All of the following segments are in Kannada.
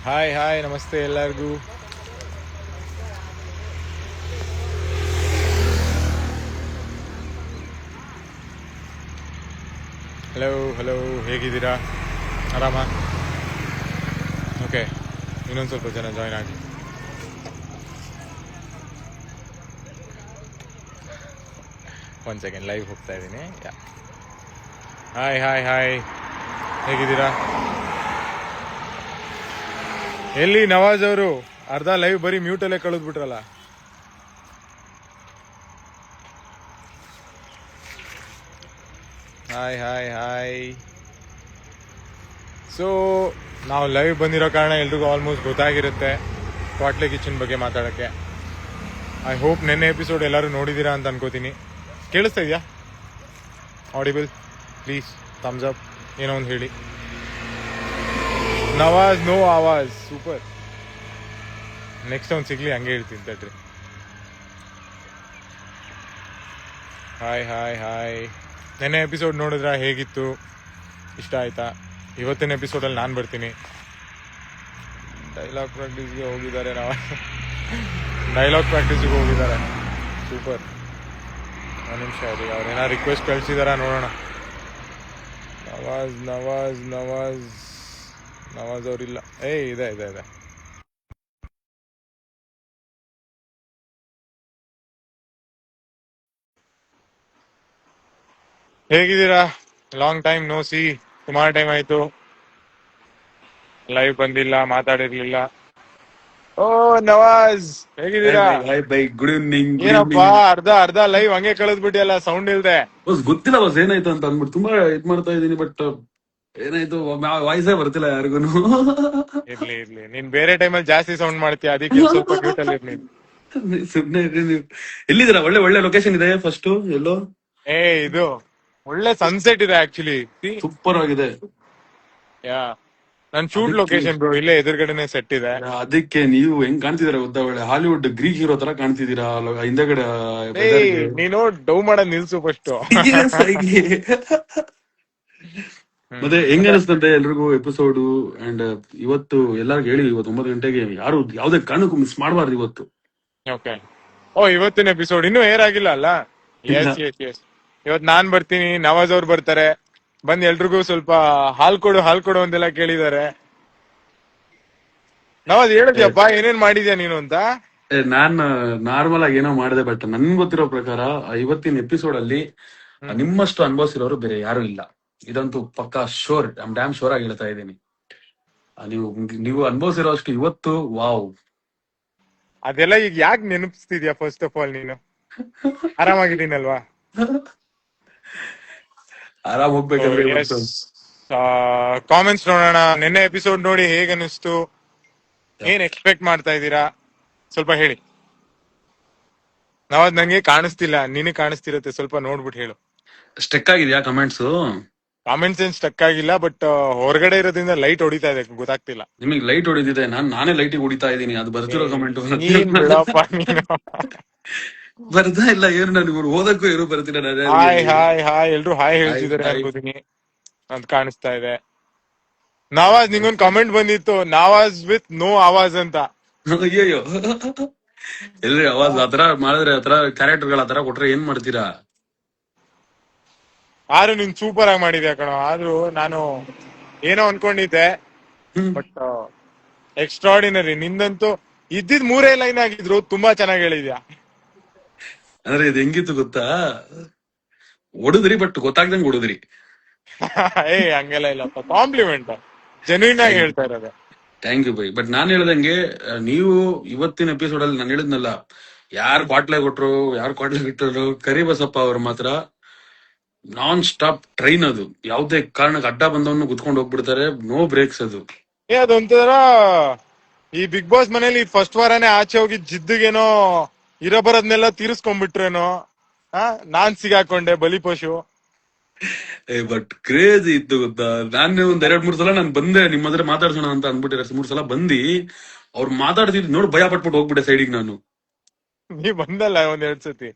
ಹಾಯ್ ಹಾಯ್ ನಮಸ್ತೆ ಎಲ್ಲರಿಗೂ. ಹಲೋ ಹಲೋ, ಹೇಗಿದ್ದೀರಾ? ಆರಾಮ? ಓಕೆ, ಇನ್ನೊಂದು ಸ್ವಲ್ಪ ಜನ ಜಾಯ್ನ್ ಆಗಿ. ಒಂದು ಸೆಕೆಂಡ್, ಲೈವ್ ಹೋಗ್ತಾ ಇದ್ದೀನಿ. ಹಾಯ್ ಹಾಯ್ ಹಾಯ್, ಹೇಗಿದ್ದೀರಾ? ಎಲ್ಲಿ ನವಾಜ್ ಅವರು? ಅರ್ಧ ಲೈವ್ ಬರೀ ಮ್ಯೂಟಲ್ಲೇ ಕಳೆದ್ಬಿಟ್ರಲ್ಲ. Hi hi hi. ಸೊ ನಾವು ಲೈವ್ ಬಂದಿರೋ ಕಾರಣ ಎಲ್ರಿಗೂ ಆಲ್ಮೋಸ್ಟ್ ಗೊತ್ತಾಗಿರುತ್ತೆ ಕ್ವಾಟ್ಲೆ ಕಿಚನ್ ಬಗ್ಗೆ ಮಾತಾಡೋಕ್ಕೆ. ಐ ಹೋಪ್ ನೆನ್ನೆ ಎಪಿಸೋಡ್ ಎಲ್ಲರೂ ನೋಡಿದ್ದೀರಾ ಅಂತ ಅನ್ಕೋತೀನಿ. ಕೇಳಿಸ್ತಾ ಇದೆಯಾ? ಆಡಿಬಲ್? ಪ್ಲೀಸ್ ಥಮ್ಸ್ ಅಪ್, ಏನೋ ಒಂದು ಹೇಳಿ. ನವಾಜ್ ನೋ ಆವಾಜ್, ಸೂಪರ್. ನೆಕ್ಸ್ಟ್ ಅವ್ನು ಸಿಗ್ಲಿ, ಹಂಗೆ ಹೇಳ್ತೀನಿ ತಡ್ರಿ. Hi hi hi. ನೆನ್ನೆ ಎಪಿಸೋಡ್ ನೋಡಿದ್ರ? ಹೇಗಿತ್ತು? ಇಷ್ಟ ಆಯ್ತಾ? ಇವತ್ತಿನ ಎಪಿಸೋಡಲ್ಲಿ ನಾನು ಬರ್ತೀನಿ. ಡೈಲಾಗ್ ಪ್ರಾಕ್ಟೀಸ್ಗೆ ಹೋಗಿದ್ದಾರೆ. ಡೈಲಾಗ್ ಪ್ರಾಕ್ಟೀಸಿಗೆ ಹೋಗಿದ್ದಾರೆ. ಸೂಪರ್. ಒಂದು ನಿಮಿಷ ಇದೆ, ಅವ್ರೇನೋ ರಿಕ್ವೆಸ್ಟ್ ಕಳಿಸಿದಾರ, ನೋಡೋಣ. ನವಾಜ್ ನವಾಜ್ ನವಾಜ್ ನವಾಜ್ ಅವ್ರಿಲ್ಲ. ಇದೆ ಇದೆ ಇದೆ. ಹೇಗಿದ್ದೀರಾ? Long time no see. ಸುಮಾರು ಟೈಮ್ ಆಯ್ತು ಲೈವ್ ಬಂದಿಲ್ಲ, ಮಾತಾಡಿರ್ಲಿಲ್ಲ. ಓ ನವಾಜ್, ಹೇಗಿದ್ದೀರಾ? Hi bye, good evening. ಏನಪ್ಪಾ ಅರ್ಧ ಅರ್ಧ ಲೈವ್ ಹಂಗೆ ಕಳೆದ್ಬಿಟ್ಟಿಯಲ್ಲ, ಸೌಂಡ್ ಇಲ್ದೆ. ಗೊತ್ತಿಲ್ಲ ಬಸ್ ಏನಾಯ್ತು ಅಂತ ಅಂದ್ಬಿಟ್ಟು ತುಂಬಾ ಇದ್ ಮಾಡ್ತಾ ಇದೀನಿ, ಬಟ್ ಏನಾಯ್ತು ವಾಯ್ಸೇ ಬರ್ತಿಲ್ಲ ಯಾರಿಗೂನು. ಇರ್ಲಿ ಇರ್ಲಿ, ನೀನ್ ಬೇರೆ ಟೈಮಲ್ಲಿ ಜಾಸ್ತಿ ಸೌಂಡ್ ಮಾಡ್ತೀಯ, ಅದಕ್ಕೆ ಸ್ವಲ್ಪ ಮ್ಯೂಟ್ ಅಲ್ಲಿ ಇರ್ಲಿ. ಸುಮ್ನೆ ಇರಿ ನೀವು. ಎಲ್ಲಿದ್ದೀರಾ? ಒಳ್ಳೆ ಒಳ್ಳೆ ಲೊಕೇಶನ್ ಇದೆ. ಫಸ್ಟ್ ಎಲ್ಲೋ ಇದು ಒಳ್ಳೆ ಸನ್ಸೆಟ್ ಇದೆ ಆಕ್ಚುಲಿ. ಸೂಪರ್ ಆಗಿದೆ. ಯಾ, ನನ್ ಶೂಟ್ ಲೊಕೇಶನ್ ಬ್ರೋ, ಇಲ್ಲೇ ಎದುರುಗಡೆನೆ ಸೆಟ್ ಇದೆ. ಅದಕ್ಕೆ ನೀವು ಹೆಂಗ್ ಕಾಣ್ತಿದ್ದೀರಾ ಗೊತ್ತಾ? ಒಳ್ಳೆ ಹಾಲಿವುಡ್ ಗ್ರೀಕ್ ಹೀರೋ ತರ ಕಾಣ್ತಿದ್ದೀರಾ ಹಿಂದೆಗಡೆ. ನೀನು ಡೌ ಮಾಡೋದ್ ನಿಲ್ಸು ಫಸ್ಟ್. ಮತ್ತೆ ಹೆಂಗ ಅನಿಸ್ತಂತೆ ಎಲ್ರಿಗೂ ಎಪಿಸೋಡ್? ಅಂಡ್ ಇವತ್ತು ಎಲ್ಲರಿಗೂ ಹೇಳಿ, ಇವತ್ತು 9 ಗಂಟೆಗೆ ಯಾರು ಯಾವ್ದೇ ಕಾರಣಕ್ಕೂ ಮಿಸ್ ಮಾಡಬಾರ್ದು ಇವತ್ತು. ಓಕೆ. ಓ, ಇವತ್ತಿನ ಎಪಿಸೋಡ್ ಇನ್ನೂ ಏರ್ ಆಗಿಲ್ಲ ಅಲ್ಲ? Yes yes yes. ಇವತ್ ನಾನ್ ಬರ್ತೀನಿ, ನವಾಜ್ ಅವ್ರು ಬರ್ತಾರೆ. ಬಂದ್ ಎಲ್ರಿಗೂ ಸ್ವಲ್ಪ ಹಾಲ್ ಕೊಡು ಅಂತೆಲ್ಲ ಕೇಳಿದಾರೆ. ನವಾಜ್ ಹೇಳಿದ್ಯಪ್ಪ, ಏನೇನ್ ಮಾಡಿದ್ಯಾ ನೀನು ಅಂತ? ನಾನ್ ನಾರ್ಮಲ್ ಆಗಿ ಏನೋ ಮಾಡಿದೆ, ಬಟ್ ನನ್ ಗೊತ್ತಿರೋ ಪ್ರಕಾರ ಇವತ್ತಿನ ಎಪಿಸೋಡ್ ಅಲ್ಲಿ ನಿಮ್ಮಷ್ಟು ಅನುಭವಿಸಿರೋರು ಬೇರೆ ಯಾರು ಇಲ್ಲ. ಇದಂತೂ ಪಕ್ಕಾ ಶೋರ್, ಡ್ಯಾಮ್ ಶೋರ್ ಆಗಿ ಹೇಳ್ತಾ ಇದ್ದೀನಿ. ನೀವು ನೀವು ಅನುಭವಿಸಿರೋ ಅಷ್ಟು ಇವತ್ತು ವಾವ್. ಅದೆಲ್ಲ ಈಗ ಯಾಕೆ ನೆನಪಿಸ್ತಿದ್ಯಾ? ಫಸ್ಟ್ ಆಫ್ ಆಲ್ ನೀನು ಆರಾಮಾಗಿದ್ದೀನಲ್ವಾ? ಆರಾಮ್ ಹೋಗ್ಬೇಕಂದ್ರೆ ಕಾಮೆಂಟ್ಸ್ ನೋಡೋಣ. ನಿನ್ನೆ ಎಪಿಸೋಡ್ ನೋಡಿ ಹೇಗ್ ಅನಿಸ್ತು? ಏನ್ ಎಕ್ಸ್ಪೆಕ್ಟ್ ಮಾಡ್ತಾ ಇದ್ದೀರಾ? ಸ್ವಲ್ಪ ಹೇಳಿ. ನಾವ್ ನಂಗೆ ಕಾಣಿಸ್ತಿಲ್ಲ, ನಿನಗೆ ಕಾಣಿಸ್ತಿರತ್ತೆ, ಸ್ವಲ್ಪ ನೋಡ್ಬಿಟ್ಟು ಹೇಳು. ಸ್ಟೆಕ್ ಆಗಿದ್ಯಾ ಕಮೆಂಟ್ಸ್? ಕಾಮೆಂಟ್ಸ್ ಏನ್ ಸ್ಟಕ್ ಆಗಿಲ್ಲ, ಬಟ್ ಹೊರಗಡೆ ಇರೋದ್ರಿಂದ ಲೈಟ್ ಹೊಡಿತಾ ಇದೆ, ಗೊತ್ತಾಗ್ತಿಲ್ಲ. ನಿಮಗೆ ಲೈಟ್ ಹೊಡಿದಿದೆ, ನಾನೇ ಲೈಟಿಗೆ ಹೊಡಿತಾ ಇದ್ದೀನಿ. ಅದು ಬರ್ತಿರೋ ಕಮೆಂಟ್ ಬರ್ತಾ ಇಲ್ಲ. ಏನು ನನಗೆ ಓದಕ್ಕೂ ಏನು ಬರ್ತಿಲ್ಲ. ಹಾಯ್ ಹಾಯ್ ಹಾಯ್, ಎಲ್ರು ಹಾಯ್ ಹೇಳ್ತಿದಾರೆ ಅನ್ಕೋತೀನಿ ಅಂತ ಕಾಣಿಸ್ತಾ ಇದೆ. ನವಾಜ್, ನಿಂಗೊಂದ್ ಕಮೆಂಟ್ ಬಂದಿತ್ತು, ನವಾಜ್ ವಿತ್ ನೋ ಆವಾಜ್ ಅಂತ. ಅಯ್ಯಯ್ಯೋ, ಎಲ್ರಿ ಅವಾಜ್ ಆತರ ಮಾಡಿದ್ರೆ, ಆತರ ಕ್ಯಾರೆಕ್ಟರ್ ಗಳ ಆತರ ಕೊಟ್ರೆ ಏನ್ ಮಾಡ್ತೀರಾ? ಆದ್ರೂ ನೀನ್ ಸೂಪರ್ ಆಗಿ ಮಾಡಿದ್ಯಾ ಕಣೋ. ಆದ್ರೂ ನಾನು ಏನೋ ಅನ್ಕೊಂಡಿದ್ದೆ, ಬಟ್ ಎಕ್ಸ್ಟ್ರಾರ್ಡಿನರಿ. ನಿಂದಂತೂ ಇದ್ದಿದ್ 3 ಲೈನ್ ಆಗಿದ್ರು ತುಂಬಾ ಚೆನ್ನಾಗಿ ಹೇಳಿದ್ಯಾ. ಅಂದ್ರೆ ಇದು ಹೆಂಗಿತ್ತು ಗೊತ್ತಾ? ಹೊಡುದ್ರಿ, ಬಟ್ ಗೊತ್ತಾಗ್ದಂಗ್ ಹೊಡುದ್ರಿ. ಹಂಗೆಲ್ಲ ಇಲ್ಲಪ್ಪ, ಕಾಂಪ್ಲಿಮೆಂಟ್, ಜೆನ್ಯೂನ್ ಆಗಿ ಹೇಳ್ತಾ ಇರೋದು. Thank you bye. ಬಟ್ ನಾನ್ ಹೇಳ್ದಂಗೆ, ನೀವು ಇವತ್ತಿನ ಎಪಿಸೋಡ್ ಅಲ್ಲಿ ನಾನು ಹೇಳಿದ್ನಲ್ಲ, ಯಾರು ಕ್ವಾಟ್ಲೆ ಕೊಟ್ಟರು ಕರಿಬಸಪ್ಪ ಅವ್ರ ಮಾತ್ರ ನಾನ್ ಸ್ಟಾಪ್ ಟ್ರೈನ್. ಅದು ಯಾವ್ದೇ ಕಾರಣಕ್ಕೆ ಅಡ್ಡ ಬಂದವನು ಕುತ್ಕೊಂಡು ಹೋಗ್ಬಿಡ್ತಾರೆ, ನೋ ಬ್ರೇಕ್ಸ್. ಅದು ಅದೊಂಥರ ಈ ಬಿಗ್ ಬಾಸ್ ಮನೇಲಿ ಫಸ್ಟ್ ವಾರನೇ ಆಚೆ ಹೋಗಿ ಜಿದ್ದಿಗೇನೋ ಇರೋ ಬರೋದ್ನೆಲ್ಲ ತೀರಿಸ್ಕೊಂಡ್ಬಿಟ್ರೇನೋ. ನಾನ್ ಸಿಗಾಕೊಂಡೆ ಬಲಿಪಶು. ಬಟ್ ಕ್ರೇಜ್ ಇತ್ತು ಗೊತ್ತಾ? ನಾನು ಒಂದ್ 2-3 ಸಲ ನಾನು ಬಂದೆ ನಿಮ್ಮ ಹತ್ರ ಮಾತಾಡ್ಸೋಣ ಅಂತ ಅನ್ಬಿಟ್ಟಿರ. 3 ಸಲ ಬಂದಿ ಅವ್ರು ಮಾತಾಡ್ತಿದ್ ನೋಡಿ ಭಯ ಪಟ್ಬಿಟ್ಟು ಹೋಗ್ಬಿಟ್ಟೆ ಸೈಡಿಗೆ ನಾನು. ನೀ ಬಂದಲ್ಲ ಒಂದ್ 2 ಸತಿ.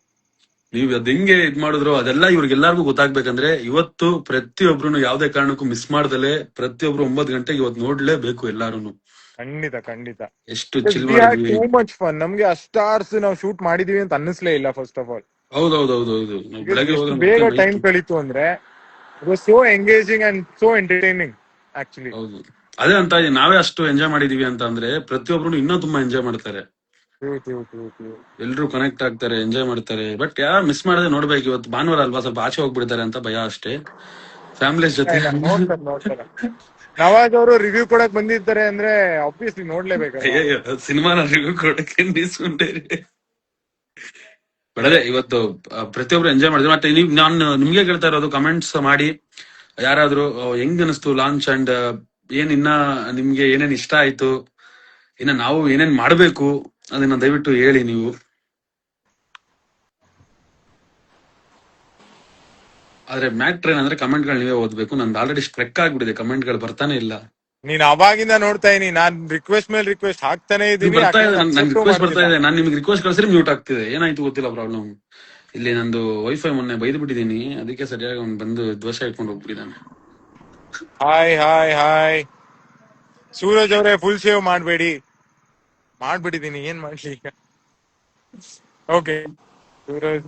ನೀವ್ ಅದ್ ಹೆಂಗೆ ಇದ್ ಮಾಡಿದ್ರು ಅದೆಲ್ಲ ಇವ್ರಿಗೆಲ್ಲಾರ್ಗು ಗೊತ್ತಾಗ್ಬೇಕಂದ್ರೆ ಇವತ್ತು ಪ್ರತಿಯೊಬ್ರು ಯಾವ್ದೇ ಕಾರಣಕ್ಕೂ ಮಿಸ್ ಮಾಡ್ದಲೆ ಪ್ರತಿಯೊಬ್ರು 9 ಗಂಟೆಗೆ ಇವತ್ತು ನೋಡ್ಲೇಬೇಕು ಎಲ್ಲಾರು. ಖಂಡಿತ ಖಂಡಿತ. ಎಷ್ಟು ಚಿಲ್ ವಿ ಹ್ಯಾಡ್ ಮಾಡಿದ್ವಿ. Too much fun. ನಮ್ಗೆ ಅಷ್ಟಾರ್ಸ್ ನಾವು ಶೂಟ್ ಮಾಡಿದೀವಿ ಅಂತ ಅನ್ನಿಸ್ಲೇ ಇಲ್ಲ ಫಸ್ಟ್ ಆಫ್ ಆಲ್. ಹೌದೌದೌದೌದು, ನಾವು ಬೆಳಗ್ಗೆ ಎಷ್ಟು ಹೋದ್ರೆ ಬೇಗ ಮತ್ತೆ ಟೈಮ್ ನೈಟ್. ಕಳೀತು ಅಂದ್ರೆ it was so engaging and so entertaining actually. ಹೌದು, ಅದೇ ಅಂತ ಇದೀನಿ, ನಾವೇ ಅಷ್ಟು ಎಂಜಾಯ್ ಮಾಡಿದೀವಿ ಅಂತ ಅಂದ್ರೆ ಪ್ರತಿಯೊಬ್ರು ಇನ್ನೂ ತುಂಬಾ ಎಂಜಾಯ್ ಮಾಡ್ತಾರೆ. ಎಲ್ರು ಕನೆಕ್ಟ್ ಆಗ್ತಾರೆ, ಎಂಜಾಯ್ ಮಾಡ್ತಾರೆ. ಬಟ್ ಯಾರು ಮಿಸ್ ಮಾಡದೆ ನೋಡ್ಬೇಕು. ಇವತ್ತು ಭಾನುವಾರ ಅಲ್ವಾ, ಸ್ವಲ್ಪ ಆಚೆ ಹೋಗ್ಬಿಡ್ತಾರೆ ಅಂತ ಭಯ ಅಷ್ಟೇ, ಫ್ಯಾಮಿಲೀಸ್ ಜೊತೆ. ನೋಡ್ತಾರೆ ನೋಡ್ತಾರೆ. ನವಾಜ್ ಅವರು ರಿವ್ಯೂ ಕೊಡಕ್ ಬಂದಿರ್ತಾರೆ ಅಂದ್ರೆ ಆಬ್ವಿಯಸ್ಲಿ ನೋಡ್ಲೇಬೇಕಲ್ಲ. ಅಯ್ಯಯ್ಯೋ, ಸಿನಿಮಾನ ರಿವ್ಯೂ ಕೊಡಕ್ಕೆ ನಿಲ್ಸ್ಕೊಂಡೆ. ಬಟ್ ಅದೇ ಇವತ್ತು ಪ್ರತಿಯೊಬ್ರು ಎಂಜಾಯ್ ಮಾಡಿದ್ರು. ಮತ್ತೆ ನೀವು, ನಾನು ನಿಮ್ಗೆ ಕೇಳ್ತಾ ಇರೋದು, ಕಮೆಂಟ್ಸ್ ಮಾಡಿ ಯಾರಾದ್ರೂ ಹೆಂಗ್ ಅನಿಸ್ತು ಲಾಂಚ್, ಅಂಡ್ ಏನ್ ಇನ್ನ ನಿಮ್ಗೆ ಏನೇನ್ ಇಷ್ಟ ಆಯ್ತು, ಇನ್ನ ನಾವು ಏನೇನ್ ಮಾಡ್ಬೇಕು ಅದನ್ನ ದಯವಿಟ್ಟು ಹೇಳಿ ನೀವು. ಆದ್ರೆ ಮ್ಯಾಟ್ರ್ ಏನಂದ್ರೆ ಕಮೆಂಟ್ಗಳು ನೀವೇ ಓದ್ಬೇಕು. ನಂದು ಆಲ್ರೆಡಿ ಸ್ಟ್ರೆಕ್ ಆಗ್ಬಿಟ್ಟಿದೆ, ಕಮೆಂಟ್ಗಳು ಬರ್ತಾನೆ ಇಲ್ಲ. ನೀನ್ ಅವಾಗಿಂದ ನೋಡ್ತಾ ಇದೀನಿ, ನಾನ್ ರಿಕ್ವೆಸ್ಟ್ ಮೇಲೆ ರಿಕ್ವೆಸ್ಟ್ ಹಾಕ್ತಾನೆ ನೀವು ಇದೀನಿ. ಬರ್ತಾ ಇದೆ, ನನ್ ರಿಕ್ವೆಸ್ಟ್ ಬರ್ತಾ ಇದೆ. ನಾನು ನಿಮ್ಗೆ ರಿಕ್ವೆಸ್ಟ್ ಕಳಿಸಿದ್ರೆ ಮ್ಯೂಟ್ ಆಗ್ತಿದೆ. ಏನಾಯ್ತು ಗೊತ್ತಿಲ್ಲ ಪ್ರಾಬ್ಲಮ್. ಇಲ್ಲಿ ನಂದು ವೈಫೈ ಮೊನ್ನೆ ಬೈದು ಬಿಟ್ಟಿದೀನಿ, ಅದಕ್ಕೆ ಸರಿಯಾಗಿ ಅವ್ನು ಬಂದು ದ್ವೇಷ ಇಟ್ಕೊಂಡು ಹೋಗ್ಬಿಟ್ಟಿದ್ದಾನೆ. ಹಾಯ್ ಹಾಯ್ ಹಾಯ್ ಸೂರಜ್ ಅವರೇ, ಫುಲ್ ಸೇವ್ ಮಾಡ್ಬೇಡಿ. ಮಾಡ್ಬಿಟ್ಟಿದೀನಿ, ಏನ್ ಮಾಡ್ಲಿ ಈಗ. Okay Suraj,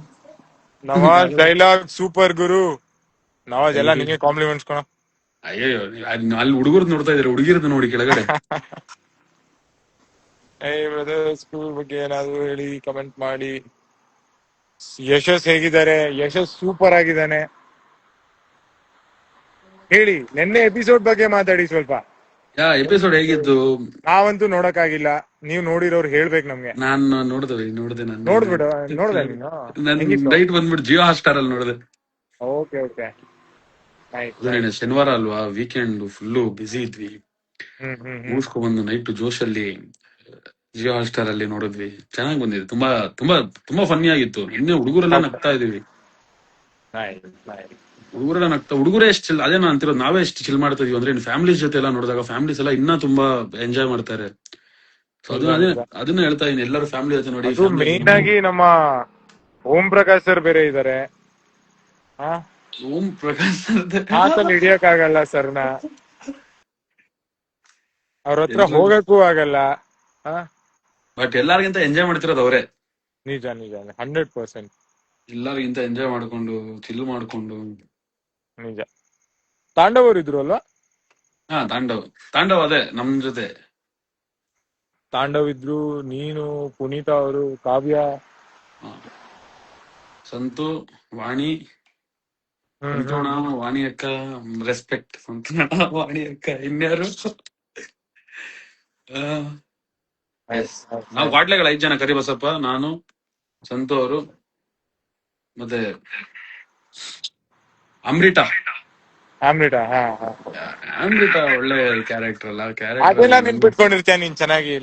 Nawaz dialogue super ಗುರು. ನವಾಜ್ ಎಲ್ಲ ನಿಮಗೆ ಕಾಂಪ್ಲಿಮೆಂಟ್ಸ್ ಕೊಣ. ಅಯ್ಯೋ, ಅಲ್ಲಿ ಹುಡುಗರದ್ ನೋಡ್ತಾ ಇದಾರೆ, ಹುಡುಗಿರದ್ದು ನೋಡಿ ಕೆಳಗಡೆ. ಏ ಬ್ರದರ್, ಸ್ಕೂಲ್ ಬಗ್ಗೆ ಏನಾದ್ರು ಹೇಳಿ, ಕಮೆಂಟ್ ಮಾಡಿ. ಯಶಸ್ ಹೇಗಿದ್ದಾರೆ? ಯಶಸ್ ಸೂಪರ್ ಆಗಿದ್ದಾನೆ. ಹೇಳಿ, ನಿನ್ನೆ ಎಪಿಸೋಡ್ ಬಗ್ಗೆ ಮಾತಾಡಿ ಸ್ವಲ್ಪ. ಎಪಿಸೋಡ್ ಹೇಗಿದ್ದು? ನಾವಂತೂ ನೋಡಕ್ಕಾಗಿಲ್ಲ, ನೀವ್ ನೋಡಿರೋರು ಹೇಳ್ಬೇಕು ನಮ್ಗೆ. ನಾನು ನೋಡ್ದೆ ನಾನು ನೋಡ್ದೆ ನೀನು? ನನ್ ನೈಟ್ ಬಂದ್ಬಿಟ್ಟು ಜಿಯೋ ಹಾಟ್ಸ್ಟಾರ್ ಅಲ್ಲಿ ನೋಡಿದೆ. ಓಕೆ ಓಕೆ, ಶನಿವಾರ ಅಲ್ವಾ, ವೀಕೆಂಡ್ ಫುಲ್ಲು ಬಿಸಿ ಇದ್ವಿ. ಮುಗಿಸ್ಕೊ ಬಂದು ನೈಟ್ ಜೋಶ್ ಅಲ್ಲಿ ಜಿಯೋ ಹಾಟ್ಸ್ಟಾರ್ ಅಲ್ಲಿ ನೋಡಿದ್ವಿ. ಚೆನ್ನಾಗಿ ಬಂದಿದೆ, ತುಂಬಾ ತುಂಬಾ ತುಂಬಾ ಫನ್ನಿ ಆಗಿತ್ತು. ಇನ್ನೇ ಹುಡುಗರೆಲ್ಲ ನಗ್ತಾ ಇದೀವಿ. ಹುಡುಗರೆಲ್ಲ ನಗ್ತಾ, ಹುಡುಗರೇ ಎಷ್ಟು ಚಿಲ್. ಅದೇ ನಾನು ಅಂತಿರೋದು, ನಾವೇ ಎಷ್ಟು ಚಿಲ್ ಮಾಡ್ತಾ ಇದೀವಿ ಅಂದ್ರೆ, ಇನ್ನು ಫ್ಯಾಮಿಲೀಸ್ ಜೊತೆ ಎಲ್ಲ ನೋಡಿದಾಗ ಫ್ಯಾಮಿಲೀಸ್ ಎಲ್ಲ ಇನ್ನೂ ತುಂಬಾ ಎಂಜಾಯ್ ಮಾಡ್ತಾರೆ. ಸೊ ಅದನ್ನ ಹೇಳ್ತಾ ಇದೀನಿ, ಎಲ್ಲರೂ ಫ್ಯಾಮಿಲಿ ಜೊತೆ ನೋಡಿ. ಮೇನ್ ಆಗಿ ನಮ್ಮ ಓಂ ಪ್ರಕಾಶ್ ಸರ್ ಬೇರೆ ಇದಾರೆ. ಓಂ ಪ್ರಕಾಶ್ ಮಾತಲ್ಲಿ ಹಿಡಿಯಕ್ ಆಗಲ್ಲ ಸರ್ನ, ಅವ್ರ ಹತ್ರ ಹೋಗಕ್ಕೂ ಆಗಲ್ಲ. ಬಟ್ ಎಲ್ಲಾರ್ಗಿಂತ ಎಂಜಾಯ್ ಮಾಡ್ತಿರೋದು ಅವರೇ. ನಿಜ ನಿಜ, 100%. ಎಲ್ಲರಿಗಿಂತ ಎಂಜಾಯ್ ಮಾಡ್ಕೊಂಡು ಚಿಲ್ ಮಾಡ್ಕೊಂಡು. ನಿಜ. ತಾಂಡವ್ ಅವ್ರು ಇದ್ರು ಅಲ್ವಾ? ತಾಂಡವ್ ಅದೇ ನಮ್ ಜೊತೆ. ತಾಂಡವ್ ಇದ್ರು, ನೀನು, ಪುನೀತಾ ಅವರು, ಕಾವ್ಯ, ಸಂತು, ವಾಣಿ, ಸಂತೋಣ, ವಾಣಿ ಅಕ್ಕ, ರೆಸ್ಪೆಕ್ಟ್ ಸಂತೋಣ, ವಾಣಿ ಅಕ್ಕ, ಇನ್ಯಾರು. ನಾವು ಕ್ವಾಟ್ಲೆಗಳು 5 ಜನ, ಕರಿಬಸಪ್ಪ, ನಾನು, ಸಂತು ಅವರು, ಮತ್ತೆ ಅಮೃತ. ಒಳ್ಳೆ ಕ್ಯಾರೆಕ್ಟರ್ ಅಲ್ಲ, ಅದೆಲ್ಲ ನಿನ್ ಬಿಟ್ಕೊಂಡಿರ್ತೀಯ ನೀನ್ ಚೆನ್ನಾಗಿ.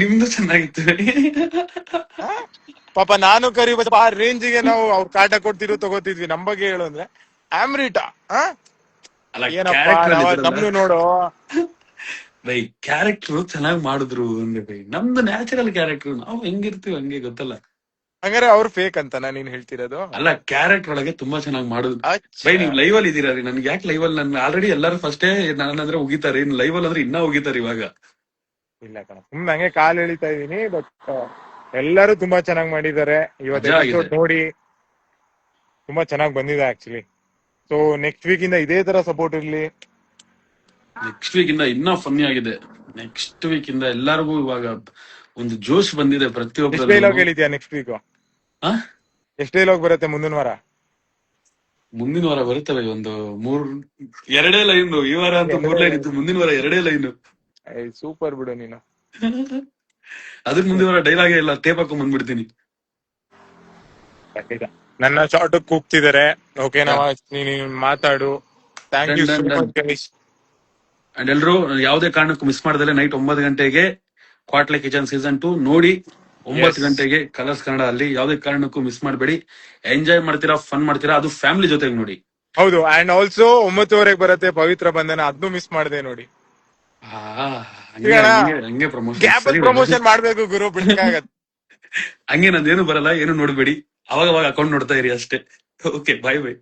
ನಿಮ್ದು ಚೆನ್ನಾಗಿತ್ತು. ಪಾಪ ನಾನು ಕರಿಬಸಪ್ಪ ಆ ರೇಂಜಿಗೆ ನಾವು ಅವ್ರ ಕಾಟ ಕೊಡ್ತಿರೋ ತಗೋತಿದ್ವಿ. ನಮ್ ಬಗ್ಗೆ ಹೇಳು ಅಂದ್ರೆ ಆಮ್ರಿಟ ನಮ್ದು ನೋಡು ಬೈ, ಕ್ಯಾರೆಕ್ಟರ್ ಚೆನ್ನಾಗಿ ಮಾಡಿದ್ರು ಅಂದ್ರೆ ಬೈ, ನಮ್ದು ನ್ಯಾಚುರಲ್ ಕ್ಯಾರೆಕ್ಟರ್, ನಾವು ಹೆಂಗಿರ್ತೀವಿ ಹಂಗೆ, ಗೊತ್ತಲ್ಲ. ಹಂಗಾರೆ ಅವ್ರು ಫೇಕ್ ಅಂತನಾ ನೀನ್ ಹೇಳ್ತಿರೋದು? ಅಲ್ಲ, ಕ್ಯಾರೆಕ್ಟರ್ ಒಳಗೆ ತುಂಬಾ ಚೆನ್ನಾಗಿ ಮಾಡುದು. ಬೈ, ನೀವು ಲೈವ್ ಅಲ್ಲಿ ಇದೀರಾ ರೀ, ನನ್ಗೆ ಯಾಕೆ ಲೈವ್ ಅಲ್ಲಿ? ನನ್ ಆಲ್ರೆಡಿ ಎಲ್ಲರೂ ಫಸ್ಟೇ ನಾನಂದ್ರೆ ಉಗಿತಾರೆ, ಇನ್ ಲೈವ್ ಅಲ್ಲಿ ಅಂದ್ರೆ ಇನ್ನೂ ಉಗಿತಾರೆ ಇವಾಗ. ಇಲ್ಲ ಕಣ, ಸುಮ್ನೆ ಹಂಗೆ ಕಾಲ್ ಎಳಿತಾ ಇದೀನಿ. ಬಟ್ ಎಲ್ಲರೂ ತುಂಬಾ ಚೆನ್ನಾಗಿ ಮಾಡಿದ್ದಾರೆ ಇವತ್ತು. ಎಪಿಸೋಡ್ ನೋಡಿ ತುಂಬಾ ಚೆನ್ನಾಗಿ ಬಂದಿದೆ ಆಕ್ಚುಲಿ. ಸೊ ನೆಕ್ಸ್ಟ್ ವೀಕ್ ಇಂದ ಇದೇ ತರ ಸಪೋರ್ಟ್ ಇರ್ಲಿ. ನೆಕ್ಸ್ಟ್ ವೀಕ್ ಇಂದ ಇನ್ನೂ ಫನ್ನಿ ಆಗಿದೆ. ನೆಕ್ಸ್ಟ್ ವೀಕ್ ಇಂದ ಎಲ್ಲರಿಗೂ ಇವಾಗ ಒಂದು ಜೋಶ್ ಬಂದಿದೆ ಪ್ರತಿಯೊಬ್ಬರು. ಎಷ್ಟು ಡೈಲಾಗ್ ಹೇಳಿದ್ಯಾ ನೆಕ್ಸ್ಟ್ ವೀಕ್? ಎಷ್ಟು ಡೈಲಾಗ್ ಬರುತ್ತೆ ಮುಂದಿನ ವಾರ? ಮುಂದಿನ ವಾರ ಬರುತ್ತವೆ ಒಂದು 2 ಲೈನ್. ಈ ವಾರ ಅಂತ 3 ಲೈನ್ ಇತ್ತು, ಮುಂದಿನ ವಾರ 2 ಲೈನ್. ಸೂಪರ್ ಬಿಡು ನೀನು. ಅದಕ್ಕೆ ಮುಂದಿನ ವಾರ ಡೈಲಾಗೇ ಇಲ್ಲ, ಟೇಪ್ ಹಾಕೊಂಡ್ ಬಂದ್ಬಿಡ್ತೀನಿ. ನನ್ನ ಶಾರ್ಟ್ ಕೂಗ್ತಿದ್ದಾರೆ. ಓಕೆ ನವಾಜ್, ನೀನು ಮಾತಾಡು. Thank you so much guys. And ಎಲ್ರು ಯಾವುದೇ ಕಾರಣಕ್ಕೂ ಮಿಸ್ ಮಾಡದಲ್ಲೇ ನೈಟ್ 9 ಗಂಟೆಗೆ ಕ್ವಾಟ್ಲೆ ಕಿಚನ್ ಸೀಸನ್ 2 ನೋಡಿ. 9 ಗಂಟೆಗೆ ಕಲರ್ಸ್ ಕನ್ನಡ ಅಲ್ಲಿ. ಯಾವುದೇ ಕಾರಣಕ್ಕೂ ಮಿಸ್ ಮಾಡಬೇಡಿ. ಎಂಜಾಯ್ ಮಾಡ್ತೀರಾ, ಫನ್ ಮಾಡ್ತೀರಾ, ಅದು ಫ್ಯಾಮಿಲಿ ಜೊತೆಗೆ ನೋಡಿ. ಹೌದು. ಅಂಡ್ ಆಲ್ಸೋ 9:00 ಬರುತ್ತೆ ಪವಿತ್ರ ಬಂಧನ, ಅದನ್ನು ಮಿಸ್ ಮಾಡದೆ ನೋಡಿ. ಹಂಗೆ ಪ್ರಮೋಷನ್ ಮಾಡ್ಬೇಕು ಗುರು, ಬಿಡಕ್ಕಾಗತ್ತೆ. ಹಂಗೆ ನಂದೇನು ಬರಲ್ಲ, ಏನು ನೋಡ್ಬೇಡಿ. ಅವಾಗ ಅಕೌಂಟ್ ನೋಡ್ತಾ ಇರಿ ಅಷ್ಟೇ. ಓಕೆ, ಬಾಯ್ ಬಾಯ್.